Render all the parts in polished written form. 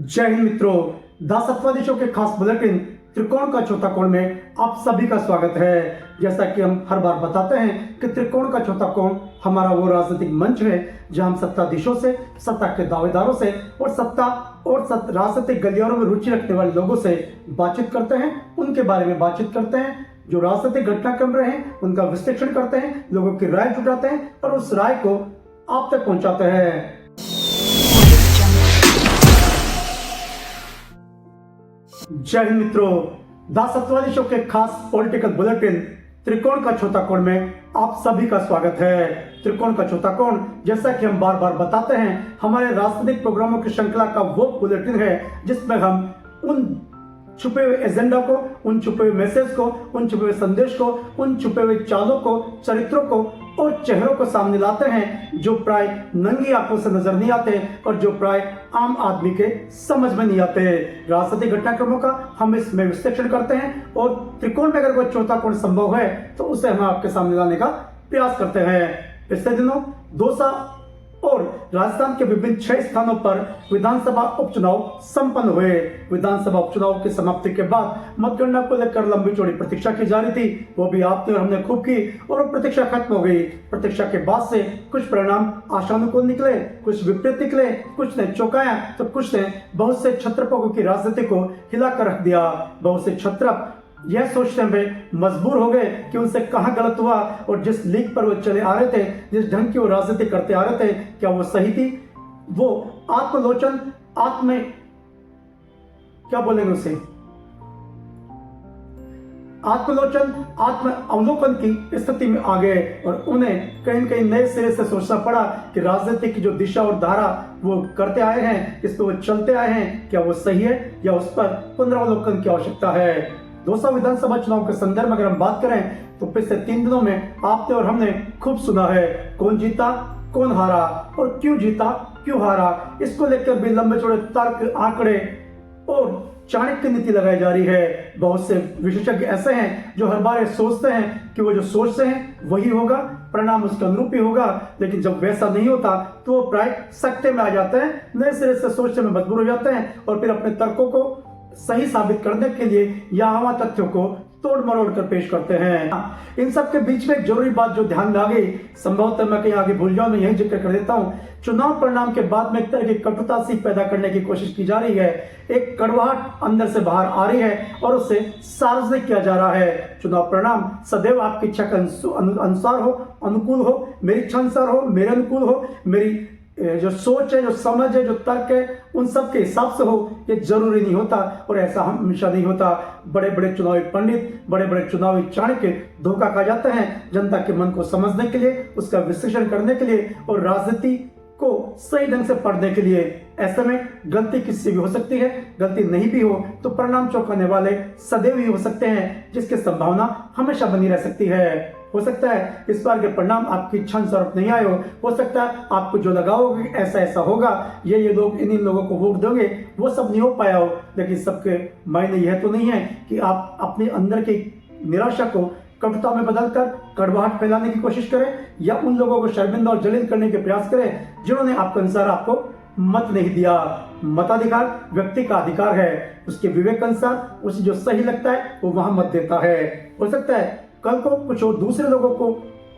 जय हिंद मित्रों, the सत्वादी show के खास बुलेटिन त्रिकोण का चौथा कोण में आप सभी का स्वागत है। जैसा कि हम हर बार बताते हैं कि त्रिकोण का चौथा कोण हमारा वो राजनीतिक मंच है जहां हम सत्ताधीशों से, सत्ता के दावेदारों से और राजनीतिक गलियारों में रुचि रखने वाले लोगों से बातचीत करते हैं, उनके बारे में बातचीत करते हैं, जो राजनीतिक घटनाक्रम रहे हैं उनका विश्लेषण करते हैं, लोगों की राय जुटाते हैं और उस राय को आप तक पहुंचाते हैं। जय हिंद मित्रों, द सत्वादी शो के खास पॉलिटिकल बुलेटिन त्रिकोण का चौथा कोण में आप सभी का स्वागत है। त्रिकोण का चौथा कोण, जैसा कि हम बार बार बताते हैं, हमारे राजनीतिक प्रोग्रामों की श्रृंखला का वो बुलेटिन है जिसमें हम उन छुपे हुए एजेंडा को, उन छुपे हुए मैसेज को, उन छुपे हुए संदेश को, उन छुपे हुए चालों को, चरित्रों को और चेहरों को सामने लाते हैं जो प्राय नंगी आंखों से नजर नहीं आते और जो प्राय आम आदमी के समझ में नहीं आते। राजनीतिक घटनाक्रमों का हम इसमें विश्लेषण करते हैं और त्रिकोण में अगर कोई चौथा कोण संभव है तो उसे हम आपके सामने लाने का प्रयास करते हैं। पिछले दिनों दौसा और राजस्थान के विभिन्न 6 स्थानों पर विधानसभा उपचुनाव संपन्न हुए। विधानसभा उपचुनाव की समाप्ति के बाद मतगणना को लेकर लंबी चौड़ी प्रतीक्षा की जा रही थी, वो भी आपने और हमने खूब की और प्रतीक्षा खत्म हो गई। प्रतीक्षा के बाद से कुछ परिणाम आशानुकूल निकले, कुछ विपरीत निकले, कुछ ने चौंकाया तो कुछ ने बहुत से छत्रपों की राजनीति को हिलाकर रख दिया। बहुत से छत्रप यह सोचने में मजबूर हो गए कि उनसे कहां गलत हुआ और जिस लीग पर वो चले आ रहे थे, जिस ढंग की वो राजनीति करते आ रहे थे, क्या वो सही थी। वो आत्मलोचन, क्या बोलेंगे उसे, आत्म अवलोकन की स्थिति में आ गए और उन्हें कहीं न कहीं नए सिरे से सोचना पड़ा कि राजनीति की जो दिशा और धारा वो करते आए हैं, इस पर वो चलते आए हैं, क्या वो सही है या उस पर पुनरावलोकन की आवश्यकता है। दौसा विधानसभा चुनाव के संदर्भ में अगर हम बात करें तो पिछले 3 दिनों में आपने और हमने खूब सुना है कौन जीता, कौन हारा और क्यों जीता, क्यों हारा। इसको लेकर भी लंबे चौड़े तर्क, आंकड़े और चाणक्य नीति लगाई जा रही है। बहुत से विशेषज्ञ ऐसे हैं जो हर बार ये सोचते हैं कि वो जो सोचते हैं वही होगा, परिणाम उसके अनुरूप ही होगा, लेकिन जब वैसा नहीं होता तो वो प्राय सकते में आ जाते हैं, नए सिरे से सोचने में मजबूर हो जाते हैं और फिर अपने तर्कों को सही साबित करने के लिए यहाँ तथ्यों को तोड़ मरोड़ कर पेश करते हैं। इन सब के बीच में एक जरूरी बात जो ध्यान में आ गई, संभवतः मैं कहीं आगे भूल जाऊं, मैं यही जिक्र कर देता हूं। चुनाव परिणाम के बाद में एक तरह की कटुता सी पैदा करने की कोशिश की जा रही है, एक कड़वाहट अंदर से बाहर आ रही है और उसे सार्वजनिक किया जा रहा है। चुनाव परिणाम सदैव आपकी इच्छा के अनुसार हो, अनुकूल हो, मेरी इच्छा अनुसार हो, मेरे अनुकूल हो, मेरी जो सोच है, जो समझ है, जो तर्क है, उन सब के हिसाब से हो, ये जरूरी नहीं होता और ऐसा हमेशा नहीं होता। बड़े बड़े चुनावी पंडित, बड़े बड़े चुनावी चाणक्य धोखा खा जाते हैं जनता के मन को समझने के लिए, उसका विश्लेषण करने के लिए और राजनीति को सही ढंग से पढ़ने के लिए। ऐसे में गलती किसी भी हो सकती है, गलती नहीं भी हो तो परिणाम चौंकाने वाले सदैव ही हो सकते हैं, जिसकी संभावना हमेशा बनी रह सकती है। हो सकता है इस बार के परिणाम आपकी इच्छा अनुसार नहीं आए हो सकता है आपको जो लगा हो कि ऐसा ऐसा होगा, ये लोग इन लोगों को वोट दोगे, वो सब नहीं हो पाया हो, लेकिन सबके मायने यह तो नहीं है कि आप अपने अंदर की निराशा को कटुता में बदलकर कड़वाहट फैलाने की कोशिश करें या उन लोगों को शर्मिंदा और जलील करने के प्रयास करें जिन्होंने आपके अनुसार आपको मत नहीं दिया। मताधिकार व्यक्ति का अधिकार है, उसके विवेक अनुसार उसे जो सही लगता है वो वहां मत देता है। हो सकता है कल को कुछ और दूसरे लोगों को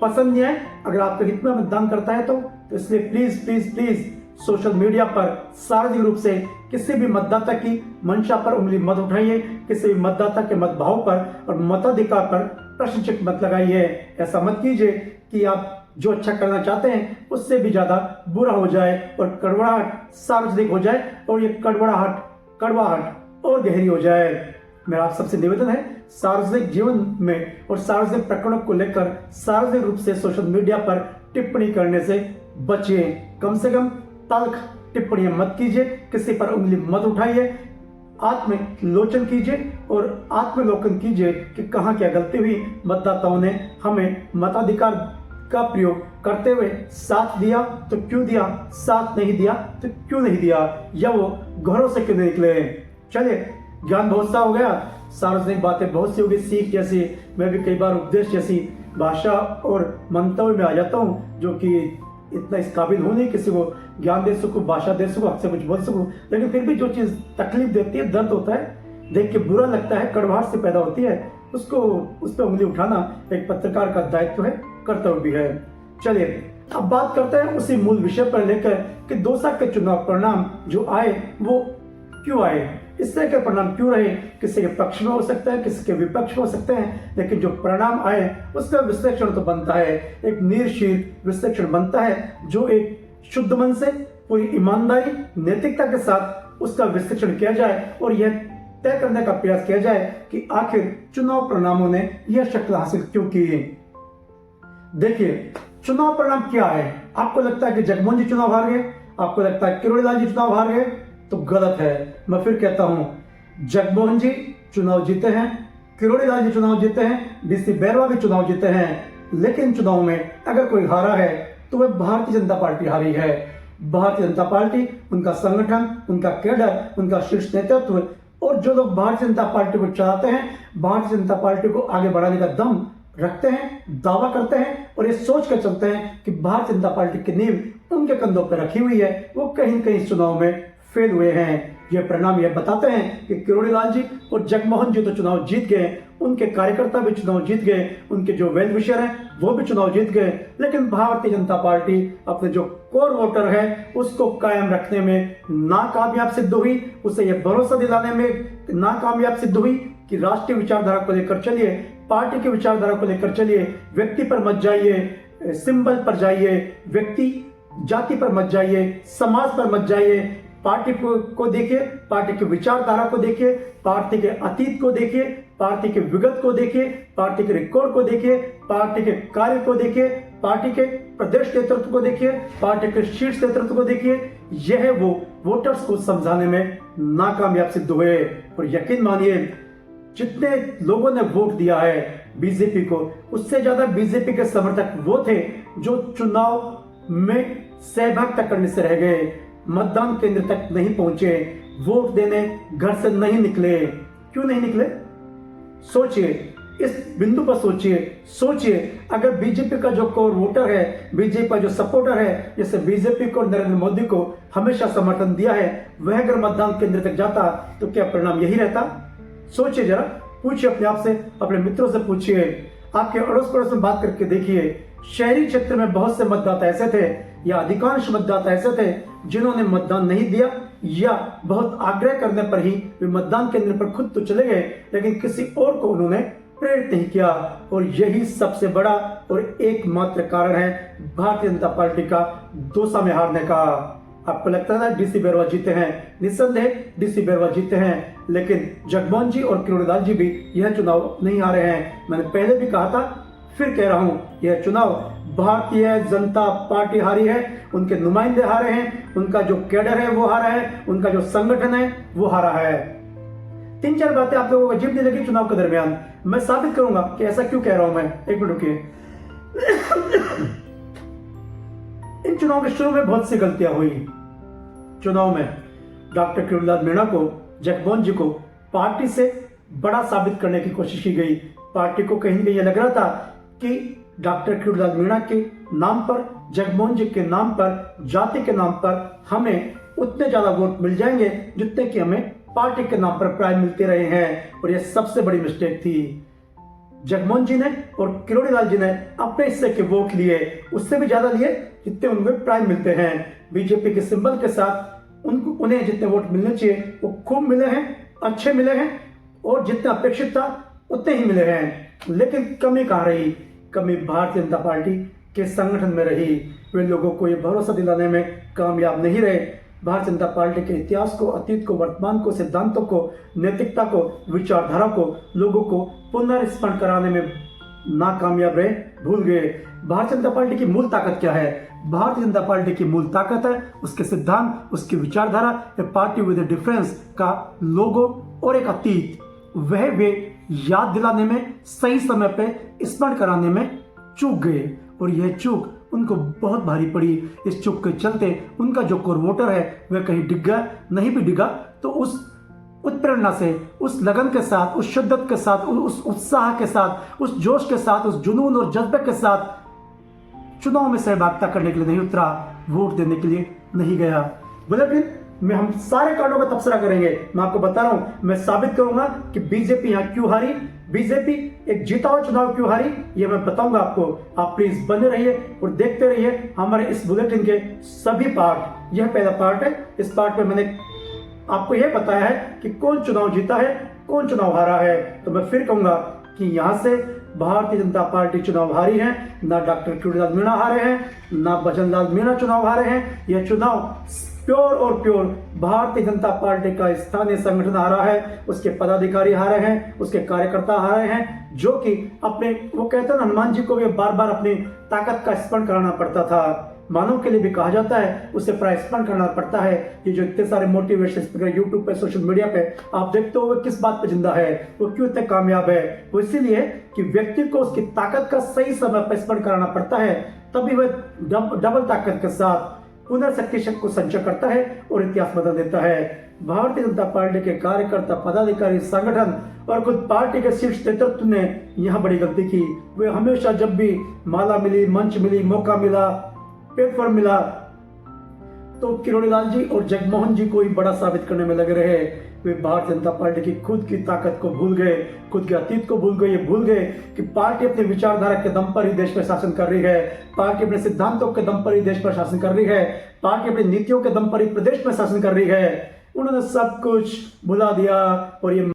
पसंद नहीं आए अगर आपके हित में मतदान करता है तो इसलिए please please please social media पर सार्वजनिक रूप से किसी भी मतदाता की मंशा पर उंगली मत उठाइए, किसी भी मतदाता के मतभाव पर और मताधिकार पर प्रश्न चिन्ह मत लगाइए। ऐसा मत कीजिए कि आप जो अच्छा करना चाहते हैं उससे भी ज्यादा बुरा हो जाए और कड़वाहट सार्वजनिक हो जाए और ये कड़वाहट और गहरी हो जाए। मेरा आप सबसे निवेदन है, सार्वजनिक जीवन में और सार्वजनिक प्रकरणों को लेकर सार्वजनिक रूप से सोशल मीडिया पर टिप्पणी करने से बचिए। कम से कम तल्ख टिप्पणियां मत कीजिए, किसी पर उंगली मत उठाइए, आत्मलोचन कीजिए और आत्मलोकन कीजिए कि कहां क्या गलती हुई। मतदाताओं ने हमें मताधिकार का प्रयोग करते हुए साथ दिया तो क्यों दिया, साथ नहीं दिया तो क्यों नहीं दिया, या वो घरों से क्यों नहीं निकले। चलिए, ज्ञान बहुत सा हो गया, सार्वजनिक बातें बहुत सी होगी, सीख जैसी, मैं भी कई बार उपदेश जैसी भाषा और मंतव्य में आ जाता हूँ जो कि इतना इस काबिल हूं नहीं किसी को ज्ञान दे सकूं, भाषा दे सकूं, आपसे कुछ बोल सकूं, लेकिन फिर भी जो चीज तकलीफ देती है, दर्द होता है, देख के बुरा लगता है, कड़वाहट से पैदा होती है, उसको उस पर उंगली उठाना एक पत्रकार का दायित्व है, कर्तव्य भी है। चलिए अब बात करते हैं उसी मूल विषय पर लेकर कि दौसा के चुनाव परिणाम जो आए वो क्यों आए, इस तरह के परिणाम क्यों रहे। किसी के पक्ष में हो सकता है, किसी के विपक्ष में हो सकते हैं, लेकिन जो परिणाम आए उसका विश्लेषण तो बनता है, एक निर्शील विश्लेषण बनता है जो एक शुद्ध मन से पूरी ईमानदारी नैतिकता के साथ उसका विश्लेषण किया जाए और यह तय करने का प्रयास किया जाए कि आखिर चुनाव परिणामों ने यह शक्ल हासिल क्यों की। देखिए चुनाव परिणाम क्या है। आपको लगता है कि जगमोहन जी चुनाव हार गए, आपको लगता है किरोड़ी लाल जी चुनाव हार गए, तो गलत है। मैं फिर कहता हूं, जगमोहन जी चुनाव जीते हैं, किरोड़ी लाल जी चुनाव जीते हैं, डीसी बैरवा भी चुनाव जीते हैं, लेकिन चुनाव में अगर कोई हारा है तो वह भारतीय जनता पार्टी हारी है। भारतीय जनता पार्टी, उनका संगठन, उनका कैडर, उनका शीर्ष नेतृत्व और जो लोग भारतीय जनता पार्टी को चाहते हैं, भारतीय जनता पार्टी को आगे बढ़ाने का दम रखते हैं, दावा करते हैं और ये सोच कर चलते हैं कि भारतीय जनता पार्टी की नींव उनके कंधों पर रखी हुई है, वो कहीं कहीं इस चुनाव में फेल हुए हैं। ये परिणाम यह बताते हैं कि किरोड़ी लाल जी और जगमोहन जी तो चुनाव जीत गए, उनके कार्यकर्ता भी चुनाव जीत गए, उनके जो वेल विशर हैं वो भी चुनाव जीत गए, लेकिन भारतीय जनता पार्टी अपने जो कोर वोटर है उसको कायम रखने में नाकामयाब सिद्ध हुई, उसे यह भरोसा दिलाने में नाकामयाब सिद्ध हुई कि राष्ट्रीय विचारधारा को लेकर चलिए, पार्टी की विचारधारा को लेकर चलिए, व्यक्ति पर मत जाइए, सिंबल पर जाइए, व्यक्ति जाति पर मत जाइए, समाज पर मत जाइए, पार्टी को देखिए, पार्टी की विचारधारा को देखिए, पार्टी के अतीत को देखिए, पार्टी के विगत को देखिए, पार्टी के रिकॉर्ड को देखिए, पार्टी के कार्य को देखिए, पार्टी के प्रदेश नेतृत्व को देखिए, पार्टी के शीर्ष नेतृत्व को देखिए। यह वो वोटर्स को समझाने में नाकामयाब सिद्ध हुए और यकीन मानिए जितने लोगों ने वोट दिया है बीजेपी को, उससे ज्यादा बीजेपी के समर्थक वो थे जो चुनाव में सहभागिता करने से रह गए, मतदान केंद्र तक नहीं पहुंचे, वोट देने घर से नहीं निकले। क्यों नहीं निकले? सोचिए, इस बिंदु पर सोचिए अगर बीजेपी का जो कोर वोटर है, बीजेपी का जो सपोर्टर है, जैसे बीजेपी को नरेंद्र मोदी को हमेशा समर्थन दिया है, वह अगर मतदान केंद्र तक जाता तो क्या परिणाम यही रहता? सोचिए जरा, पूछिए अपने आप से, अपने मित्रों से पूछिए, आपके अड़ोस पड़ोस में बात करके देखिए। शहरी क्षेत्र में बहुत से मतदाता ऐसे थे या अधिकांश मतदाता ऐसे थे जिन्होंने मतदान नहीं दिया या बहुत आग्रह करने पर ही वे मतदान केंद्र पर खुद तो चले गए, लेकिन किसी और को उन्होंने प्रेरित नहीं किया। और यही सबसे बड़ा और एकमात्र कारण है भारतीय जनता पार्टी का दौसा में हारने का। आपको लगता था डीसी बैरवा जीते हैं, निस्संदेह डीसी बैरवा जीते हैं, लेकिन जगमोहन जी और किरोड़ी लाल जी भी यह चुनाव नहीं हारे हैं। मैंने पहले भी कहा था, फिर कह रहा हूं, यह चुनाव भारतीय जनता पार्टी हारी है, उनके नुमाइंदे हारे हैं, उनका जो कैडर है वो हारा है, उनका जो संगठन है वो हारा है। 3-4 बातें आप लोगों को अजीब नहीं लगी चुनाव के दरमियान, मैं साबित करूंगा कि ऐसा क्यों कह रहा हूं मैं। एक मिनट रुकिए। इन चुनाव के शुरू में बहुत सी गलतियां हुई। चुनाव में डॉक्टर किरोड़ी लाल मीणा को, जगमोहन जी को पार्टी से बड़ा साबित करने की कोशिश की गई। पार्टी को कहीं न कहीं लग रहा था कि डॉक्टर किरोड़ी लाल मीणा के नाम पर, जगमोहन जी के नाम पर, जाति के नाम पर हमें उतने ज्यादा वोट मिल जाएंगे जितने कि हमें पार्टी के नाम पर प्राइज मिलते रहे हैं, और यह सबसे बड़ी मिस्टेक थी। जगमोहन जी ने और किरोड़ी लाल जी ने अपने हिस्से के वोट लिए, उससे भी ज्यादा लिए जितने उन्हें प्राइज मिलते हैं। बीजेपी के सिंबल के साथ उन्हें जितने वोट मिलने चाहिए वो खूब मिले हैं, अच्छे मिले हैं, और जितना अपेक्षित था उतने ही मिले हैं। लेकिन कमी कहाँ रही? कमी भारतीय जनता पार्टी के संगठन में रही। वे लोगों को ये भरोसा दिलाने में कामयाब नहीं रहे। भारतीय जनता पार्टी के इतिहास को, अतीत को, वर्तमान को, सिद्धांतों को, नैतिकता को, विचारधारा को लोगों को पुनर्स्मरण कराने में नाकामयाब रहे, भूल गए। भारतीय जनता पार्टी की मूल ताकत क्या है? भारतीय जनता पार्टी की मूल ताकत है उसके सिद्धांत, उसकी विचारधारा, ए पार्टी विद ए डिफरेंस का लोगो और एक अतीत। वह वे याद दिलाने में, सही समय पे स्मरण कराने में चूक गए, और यह चूक उनको बहुत भारी पड़ी। इस चूक के चलते उनका जो कोर वोटर है वह कहीं डिग गया, नहीं भी डिगा तो उस उत्प्रेरणा से, उस लगन के साथ, उस शिद्दत के साथ, उस उत्साह के साथ, उस जोश के साथ, उस जुनून और जज्बे के साथ चुनाव में सहभागिता करने के लिए नहीं उतरा, वोट देने के लिए नहीं गया। बुलेटिन में हम सारे कांडों का तबसरा करेंगे। मैं आपको बता रहा हूं, मैं साबित करूंगा कि बीजेपी यहां क्यों हारी, बीजेपी एक जीता हुआ चुनाव क्यों हारी, ये मैं बताऊंगा आपको। आप प्लीज बने रहिए और देखते रहिए हमारे इस बुलेटिन के सभी पार्ट। यह पहला पार्ट है। इस पार्ट में मैंने आपको यह बताया है कि कौन चुनाव जीता है, कौन चुनाव हारा है। तो मैं फिर कहूंगा कि यहां से भारतीय जनता पार्टी चुनाव हारी है, ना डॉक्टर चूड़ीलाल मीणा हारे हैं, ना भजनलाल मीणा चुनाव हारे हैं। यह चुनाव प्योर और प्योर भारतीय जनता पार्टी का स्थानीय संगठन हारा है, उसके पदाधिकारी हारे हैं, उसके कार्यकर्ता हारे हैं, जो कि अपने, वो कहते हैं हनुमान जी को भी बार बार अपनी ताकत का स्मरण कराना पड़ता था। मानव के लिए भी कहा जाता है, उसे प्राय स्मरण करना पड़ता है। ये जो इतने सारे मोटिवेशन स्पीकर यूट्यूब पे, सोशल मीडिया पे आप देखते हो, वो किस बात पे जिंदा है, वो क्यों इतने कामयाब है? वो इसीलिए कि व्यक्ति को उसकी ताकत का सही समय पर स्मरण कराना पड़ता है, तभी वह डबल ताकत के साथ पुनर्शक्ति को संचय करता है और इतिहास बदल देता है। भारतीय जनता पार्टी के कार्यकर्ता, पदाधिकारी, संगठन और खुद पार्टी के शीर्ष नेतृत्व ने यहां बड़ी गलती की। वे हमेशा जब भी माला मिली, मंच मिली, मौका मिला, प्लेटफॉर्म मिला, तो किरोड़ीलाल जी और जगमोहन जी को ही बड़ा साबित करने में लगे रहे। वे भारतीय जनता पार्टी की खुद की ताकत को भूल गए, खुद के अतीत को भूल गए। ये भूल गए कि पार्टी अपनी विचारधारा के दम पर ही देश पर शासन कर रही है, पार्टी अपने सिद्धांतों के दम पर ही देश पर शासन कर रही है, पार्टी अपनी नीतियों के दम पर ही प्रदेश में शासन कर रही है। उन्होंने सब कुछ भुला दिया और ये